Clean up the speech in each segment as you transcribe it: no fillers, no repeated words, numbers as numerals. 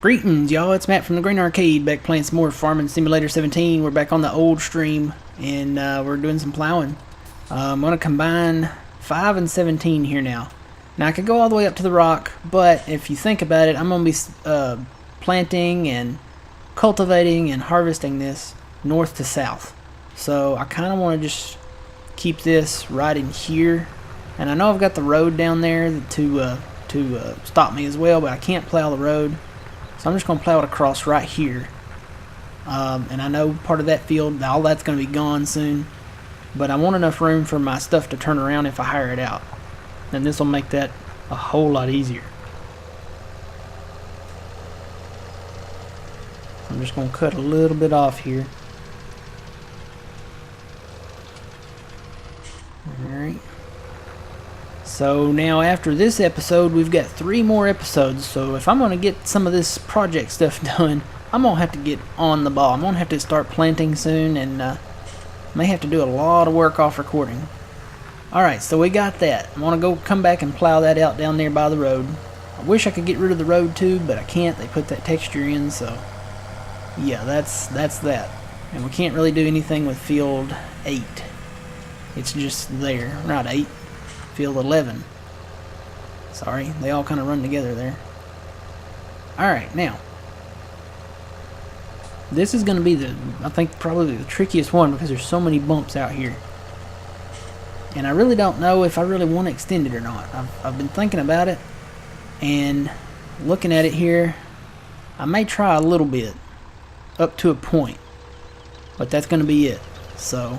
Greetings, y'all. It's Matt from the Green Arcade, back playing some more Farming Simulator 17. We're back on the old stream, and we're doing some plowing. I'm going to combine 5 and 17 here now. Now, I could go all the way up to the rock, but if you think about it, I'm going to be planting and cultivating and harvesting this north to south. So I kind of want to just keep this right in here. And I know I've got the road down there to stop me as well, but I can't plow the road. So I'm just going to plow it across right here. And I know part of that field, all that's going to be gone soon. But I want enough room for my stuff to turn around if I hire it out. And this will make that a whole lot easier. I'm just going to cut a little bit off here. Alright. So now after this episode, we've got 3 more episodes. So if I'm going to get some of this project stuff done, I'm going to have to get on the ball. I'm going to have to start planting soon, and may have to do a lot of work off recording. Alright, so we got that. I want to go come back and plow that out down there by the road. I wish I could get rid of the road too, but I can't. They put that texture in, so yeah, that's that. And we can't really do anything with field 8. It's just there. Not 8. Field 11. Sorry, they all kind of run together there. Alright, now. This is going to be I think probably the trickiest one because there's so many bumps out here. And I really don't know if I really want to extend it or not. I've been thinking about it and looking at it here. I may try a little bit up to a point, but that's going to be it. So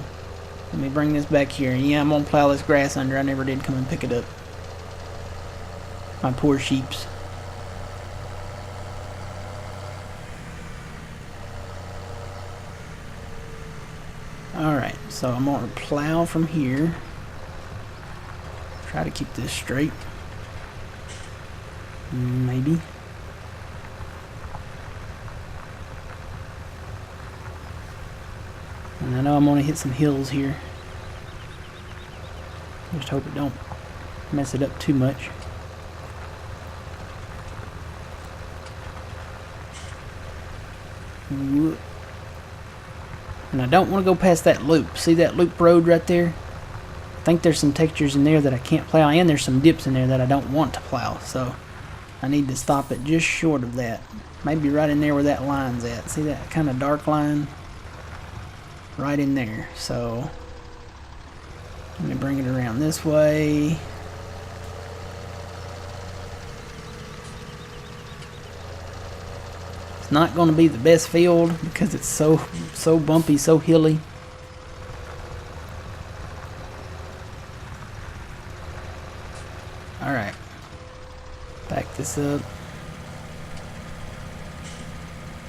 let me bring this back here. And yeah, I'm going to plow this grass under. I never did come and pick it up. My poor sheeps. Alright, so I'm going to plow from here. Try to keep this straight. Maybe. And I know I'm going to hit some hills here. Just hope it don't mess it up too much. And I don't want to go past that loop. See that loop road right there? I think there's some textures in there that I can't plow, and there's some dips in there that I don't want to plow. So I need to stop it just short of that. Maybe right in there where that line's at. See that kind of dark line? Right in there. So let me bring it around this way. It's not going to be the best field because it's so bumpy, so hilly. Alright. Back this up.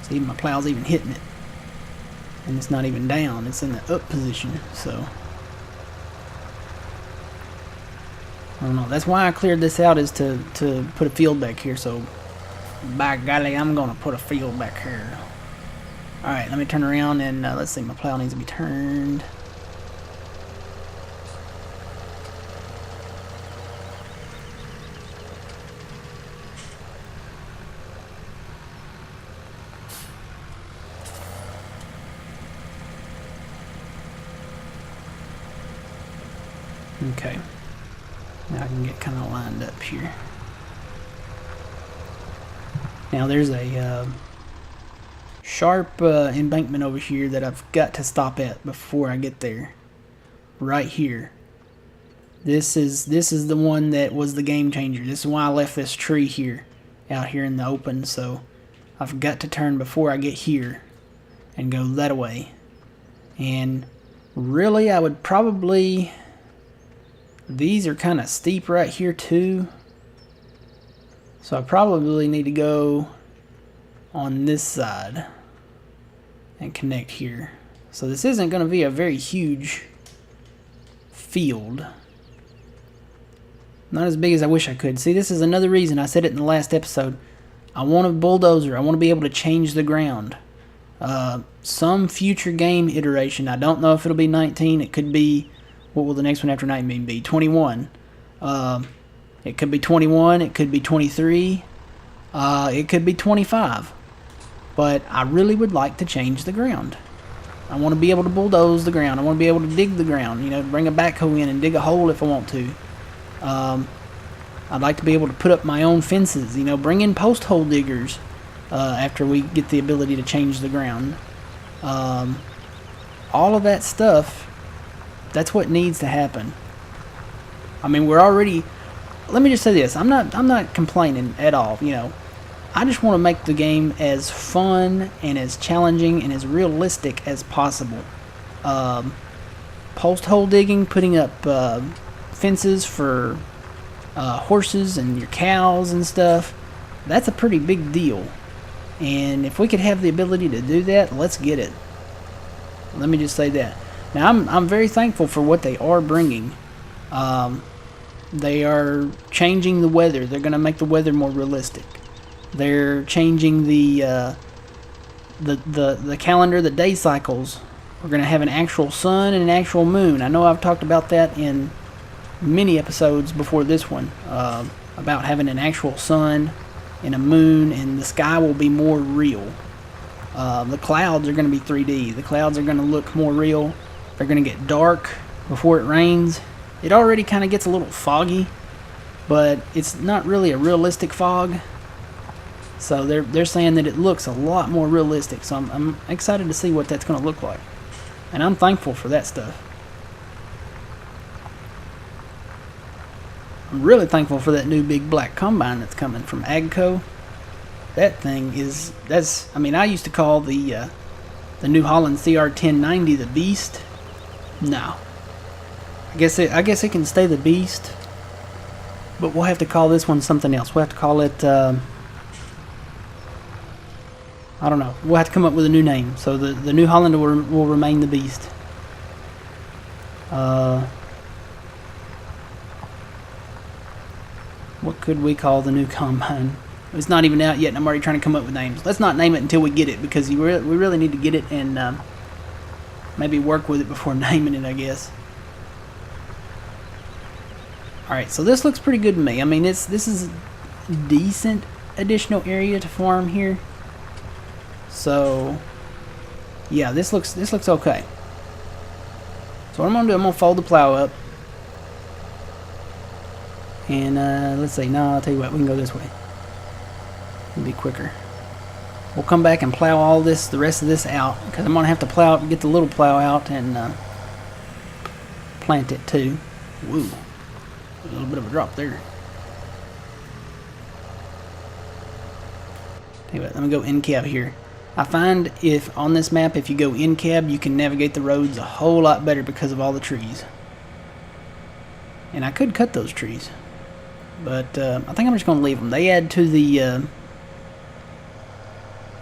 See, my plow's even hitting it. And it's not even down, it's in the up position, so I don't know. That's why I cleared this out, is to put a field back here. So by golly, I'm gonna put a field back here. Alright, let me turn around and let's see, my plow needs to be turned. Okay, now I can get kind of lined up here. Now there's a sharp embankment over here that I've got to stop at before I get there. Right here. This is the one that was the game changer. This is why I left this tree here, out here in the open. So I've got to turn before I get here and go that way. And really, I would probably... These are kind of steep right here too. So I probably need to go on this side and connect here. So this isn't going to be a very huge field. Not as big as I wish I could. See, this is another reason I said it in the last episode. I want a bulldozer. I want to be able to change the ground. Some future game iteration. I don't know if it'll be 19. It could be... What will the next one after 19 be? 21. It could be 21. It could be 23. It could be 25. But I really would like to change the ground. I want to be able to bulldoze the ground. I want to be able to dig the ground. You know, bring a backhoe in and dig a hole if I want to. I'd like to be able to put up my own fences. You know, bring in post hole diggers after we get the ability to change the ground. All of that stuff, that's what needs to happen. I mean, we're already... Let me just say this. I'm not complaining at all, you know. I just want to make the game as fun and as challenging and as realistic as possible. Post hole digging, putting up fences for horses and your cows and stuff, that's a pretty big deal. And if we could have the ability to do that, let's get it. Let me just say that. Now, I'm very thankful for what they are bringing. They are changing the weather. They're going to make the weather more realistic. They're changing the calendar, the day cycles. We're going to have an actual sun and an actual moon. I know I've talked about that in many episodes before this one, about having an actual sun and a moon, and the sky will be more real. The clouds are going to be 3D. The clouds are going to look more real. They're going to get dark before it rains. It already kind of gets a little foggy, but it's not really a realistic fog. So they're saying that it looks a lot more realistic. So I'm excited to see what that's going to look like. And I'm thankful for that stuff. I'm really thankful for that new big black combine that's coming from AGCO. That thing is, I mean, I used to call the New Holland CR1090 the Beast. No. I guess it can stay the Beast. But we'll have to call this one something else. We'll have to call it, I don't know. We'll have to come up with a new name. So the New Holland will remain the Beast. What could we call the new combine? It's not even out yet, and I'm already trying to come up with names. Let's not name it until we get it, because we really need to get it and maybe work with it before naming it, I guess. Alright, so this looks pretty good to me. I mean, this is a decent additional area to farm here. So, yeah, this looks okay. So what I'm going to do, I'm going to fold the plow up. And, let's see. No, I'll tell you what. We can go this way. It'll be quicker. We'll come back and plow all this, the rest of this out. Because I'm going to have to get the little plow out and plant it too. Woo. A little bit of a drop there. Tell you what, let me go in cab here. I find if on this map, if you go in cab, you can navigate the roads a whole lot better because of all the trees. And I could cut those trees, but I think I'm just going to leave them. They add to the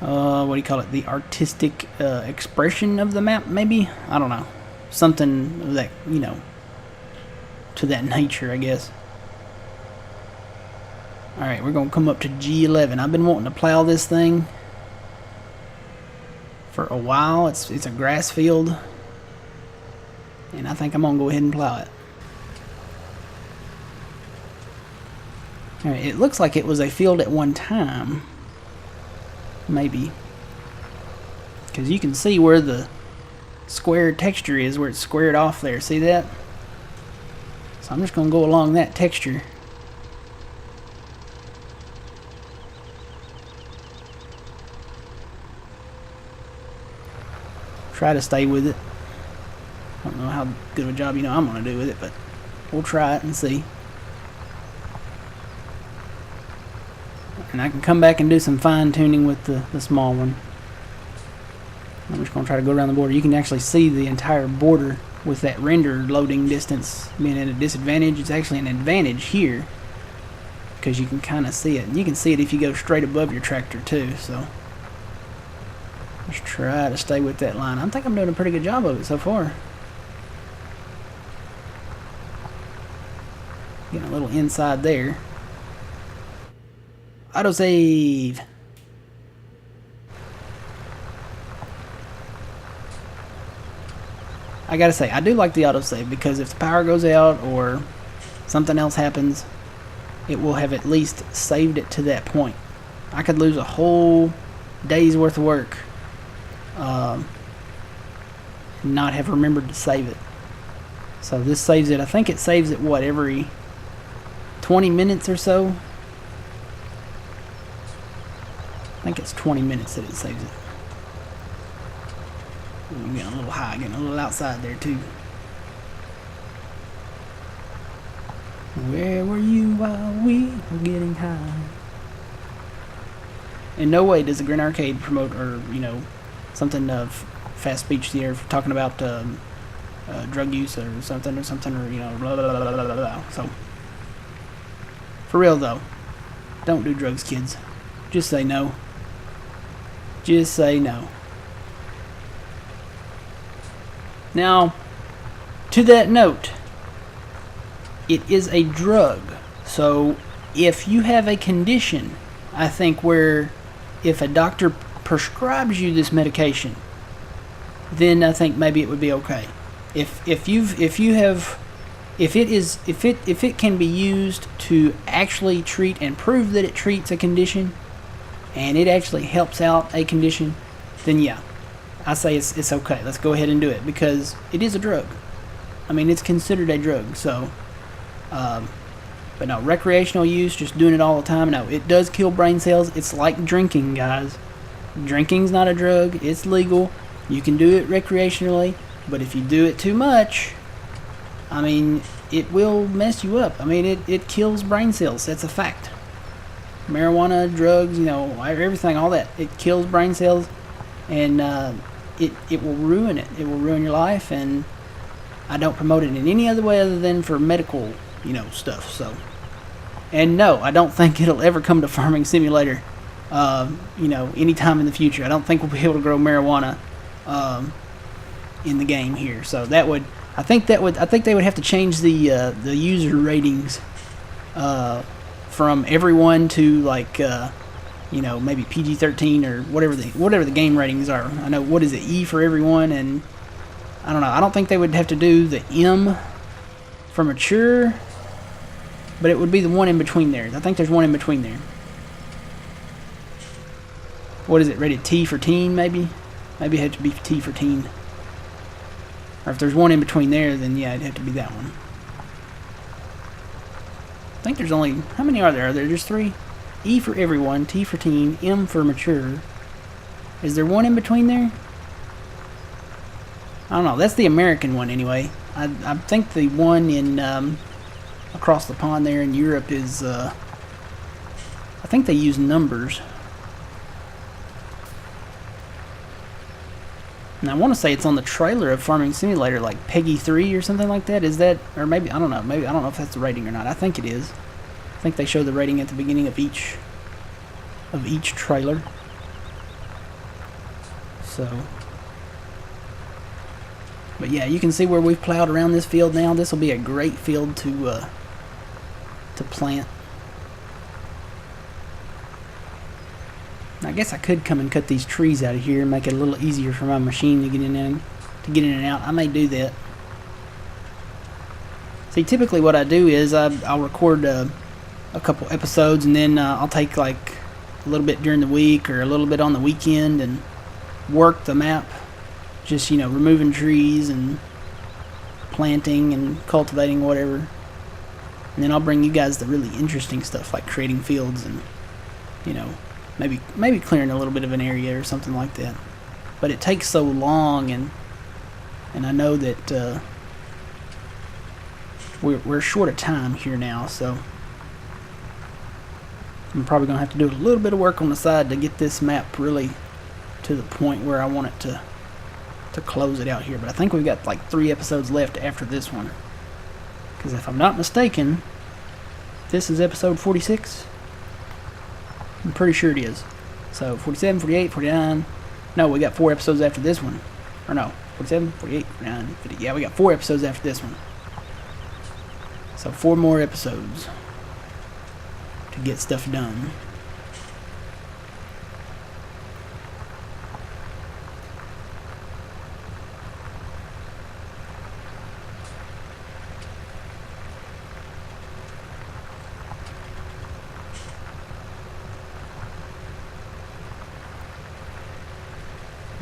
what do you call it? The artistic expression of the map, maybe? I don't know. Something of that, you know, to that nature, I guess. Alright, we're going to come up to G11. I've been wanting to plow this thing for a while. It's a grass field, and I think I'm going to go ahead and plow it. Alright, it looks like it was a field at one time. Maybe. Because you can see where the square texture is, where it's squared off there. See that? So I'm just going to go along that texture. Try to stay with it. I don't know how good of a job I'm going to do with it, but we'll try it and see. And I can come back and do some fine tuning with the small one. I'm just going to try to go around the border. You can actually see the entire border with that render loading distance being at a disadvantage. It's actually an advantage here because you can kind of see it. And you can see it if you go straight above your tractor too. So let's try to stay with that line. I think I'm doing a pretty good job of it so far. Getting a little inside there. Autosave. I gotta say, I do like the autosave because if the power goes out or something else happens, it will have at least saved it to that point. I could lose a whole day's worth of work and not have remembered to save it. So this saves it. I think it saves it, what, every 20 minutes or so? I think it's 20 minutes that it saves it. Ooh, getting a little high, getting a little outside there too. Where were you while we were getting high? In no way does the Grin Arcade promote, or, you know, something of fast speech here, talking about drug use or something, or, you know, blah, blah, blah, blah, blah, blah. So, for real though, don't do drugs, kids. Just say no. Just say no. Now, to that note, it is a drug. So, if you have a condition, I think, where if a doctor prescribes you this medication, then I think maybe it would be okay. If it can be used to actually treat and prove that it treats a condition, and it actually helps out a condition, then yeah, I say it's okay. Let's go ahead and do it, because it is a drug. I mean, it's considered a drug. So, but no, recreational use, just doing it all the time, no, it does kill brain cells. It's like drinking, guys. Drinking's not a drug. It's legal. You can do it recreationally, but if you do it too much, I mean, it will mess you up. I mean, it kills brain cells. That's a fact. Marijuana, drugs, you know, everything, all that, it kills brain cells, and it will ruin it. It will ruin your life, and I don't promote it in any other way other than for medical, you know, stuff. So, and no, I don't think it'll ever come to Farming Simulator, you know, anytime in the future. I don't think we'll be able to grow marijuana in the game here. So that would, I think they would have to change the user ratings from everyone to, like, you know, maybe PG-13 or whatever the game ratings are. I know, what is it, E for everyone, and I don't know. I don't think they would have to do the M for mature, but it would be the one in between there. I think there's one in between there. What is it, rated T for teen, maybe? Maybe it had to be T for teen. Or if there's one in between there, then yeah, it'd have to be that one. I think there's only, how many are there? Are there just 3? E for everyone, T for teen, M for mature. Is there one in between there? I don't know. That's the American one anyway. I think the one in across the pond there in Europe is, I think they use numbers. And I want to say it's on the trailer of Farming Simulator, like Peggy 3 or something like that. Is that, or maybe, I don't know. Maybe, I don't know if that's the rating or not. I think it is. I think they show the rating at the beginning of each trailer. So, but yeah, you can see where we've plowed around this field now. This will be a great field to plant. I guess I could come and cut these trees out of here and make it a little easier for my machine to get in and out. I may do that. See, typically what I do is I'll record a couple episodes, and then I'll take like a little bit during the week or a little bit on the weekend and work the map, just, you know, removing trees and planting and cultivating, whatever. And then I'll bring you guys the really interesting stuff, like creating fields and, you know, maybe clearing a little bit of an area or something like that. But it takes so long, and I know that we're short of time here now, so I'm probably gonna have to do a little bit of work on the side to get this map really to the point where I want it to close it out here. But I think we've got like 3 episodes left after this one, because if I'm not mistaken, this is episode 46. I'm pretty sure it is. So 47, 48, 49. No, we got 4 episodes after this one. Or no, 47, 48, 49, 50. Yeah, we got 4 episodes after this one. So 4 more episodes to get stuff done.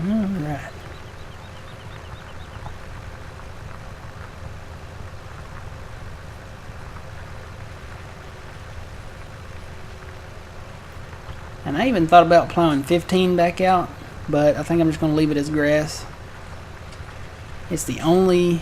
Alright. And I even thought about plowing 15 back out, but I think I'm just going to leave it as grass. It's the only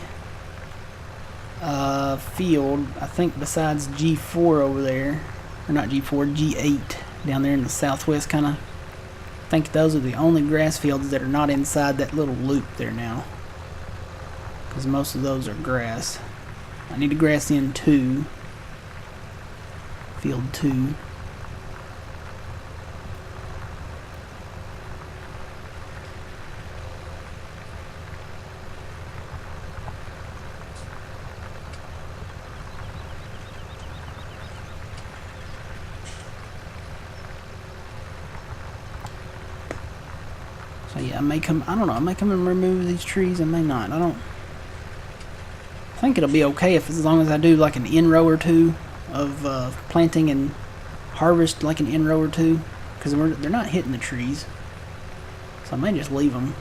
field, I think, besides G4 over there, or not G4, G8 down there in the southwest kind of. I think those are the only grass fields that are not inside that little loop there now, because most of those are grass. I need to grass in 2, field 2. So yeah, I may come, I don't know, I may come and remove these trees, I may not, I think it'll be okay if, as long as I do like an in-row or 2 of planting and harvest like an in-row or 2, because they're not hitting the trees, so I may just leave them.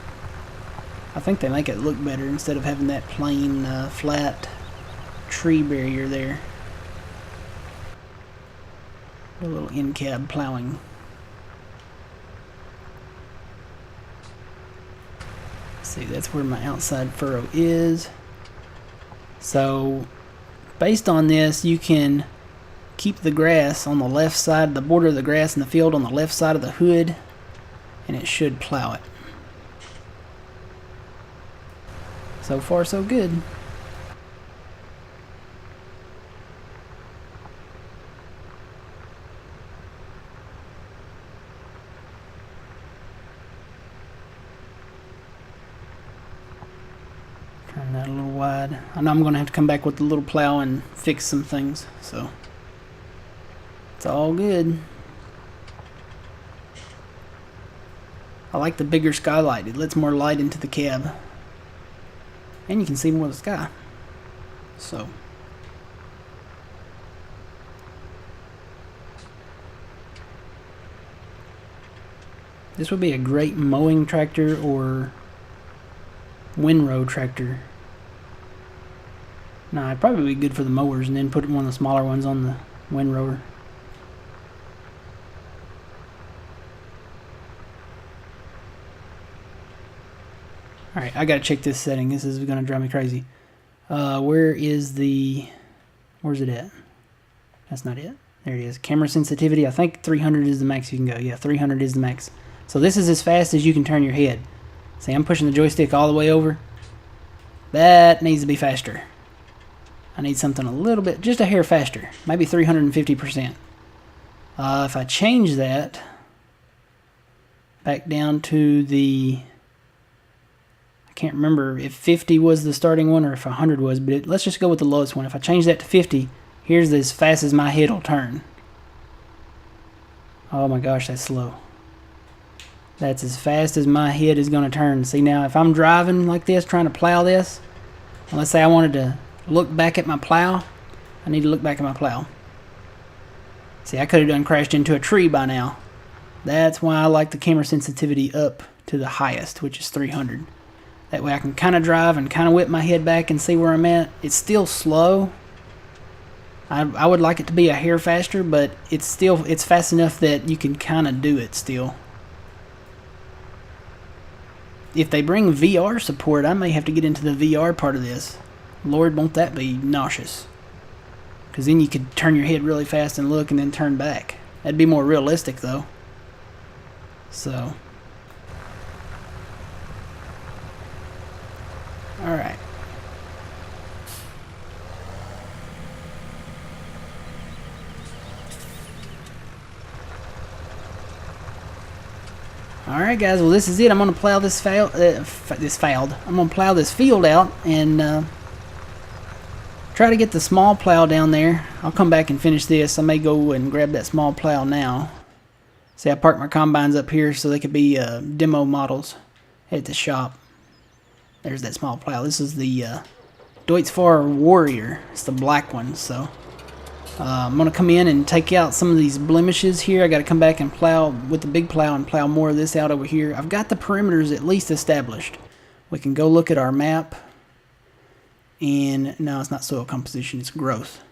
I think they make it look better instead of having that plain flat tree barrier there. A little in-cab plowing. See, that's where my outside furrow is. So based on this, you can keep the grass on the left side, the border of the grass in the field on the left side of the hood, and it should plow it. So far so good. Turn that a little wide. I know I'm going to have to come back with the little plow and fix some things, so it's all good. I like the bigger skylight. It lets more light into the cab, and you can see more of the sky. So this would be a great mowing tractor or windrow tractor. Nah, it'd probably be good for the mowers, and then put one of the smaller ones on the windrower. Alright, I gotta check this setting. This is gonna drive me crazy. Where's it at? That's not it. There it is. Camera sensitivity. I think 300 is the max you can go. Yeah, 300 is the max. So this is as fast as you can turn your head. See, I'm pushing the joystick all the way over. That needs to be faster. I need something a little bit, just a hair faster. Maybe 350%. If I change that back down to the, I can't remember if 50 was the starting one or if 100 was, but let's just go with the lowest one. If I change that to 50, here's as fast as my head will turn. Oh my gosh, that's slow. That's as fast as my head is going to turn. See, now if I'm driving like this, trying to plow this, and let's say I wanted to look back at my plow, I need to look back at my plow. See, I could have done crashed into a tree by now. That's why I like the camera sensitivity up to the highest, which is 300. That way I can kind of drive and kind of whip my head back and see where I'm at. It's still slow. I would like it to be a hair faster, but it's fast enough that you can kind of do it still. If they bring VR support, I may have to get into the VR part of this. Lord, won't that be nauseous. Because then you could turn your head really fast and look and then turn back. That'd be more realistic though. So. Alright. Alright guys, well this is it. I'm going to plow this I'm going to plow this field out and try to get the small plow down there. I'll come back and finish this. I may go and grab that small plow now. See, I parked my combines up here so they could be demo models at the shop. There's that small plow. This is the Deutz-Fahr Warrior. It's the black one, so I'm going to come in and take out some of these blemishes here. I got to come back and plow with the big plow and plow more of this out over here. I've got the perimeters at least established. We can go look at our map. And no, it's not soil composition, it's growth.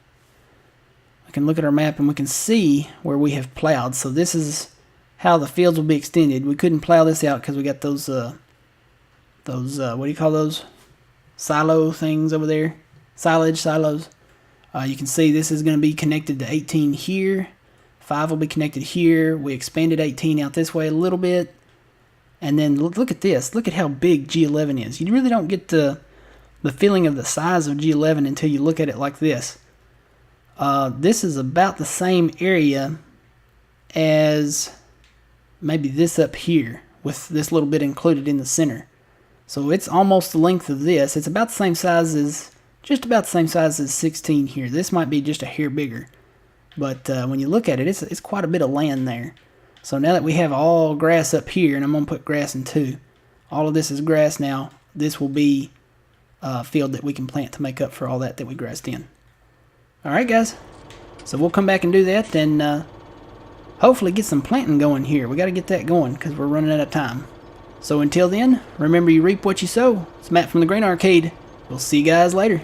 We can look at our map and we can see where we have plowed. So this is how the fields will be extended. We couldn't plow this out because we got those what do you call those? Silo things over there. Silage silos. You can see this is going to be connected to 18 here. 5 will be connected here. We expanded 18 out this way a little bit. And then look at this. Look at how big G11 is. You really don't get the feeling of the size of G11 until you look at it like this. This is about the same area as maybe this up here, with this little bit included in the center. So it's almost the length of this. It's about the same size as, just about the same size as 16 here. This might be just a hair bigger. But when you look at it, it's quite a bit of land there. So now that we have all grass up here, and I'm going to put grass in 2. All of this is grass now. This will be field that we can plant to make up for all that we grassed in. Alright guys, so we'll come back and do that and hopefully get some planting going here. We got to get that going because we're running out of time. So until then, remember you reap what you sow. It's Matt from the Grain Arcade. We'll see you guys later.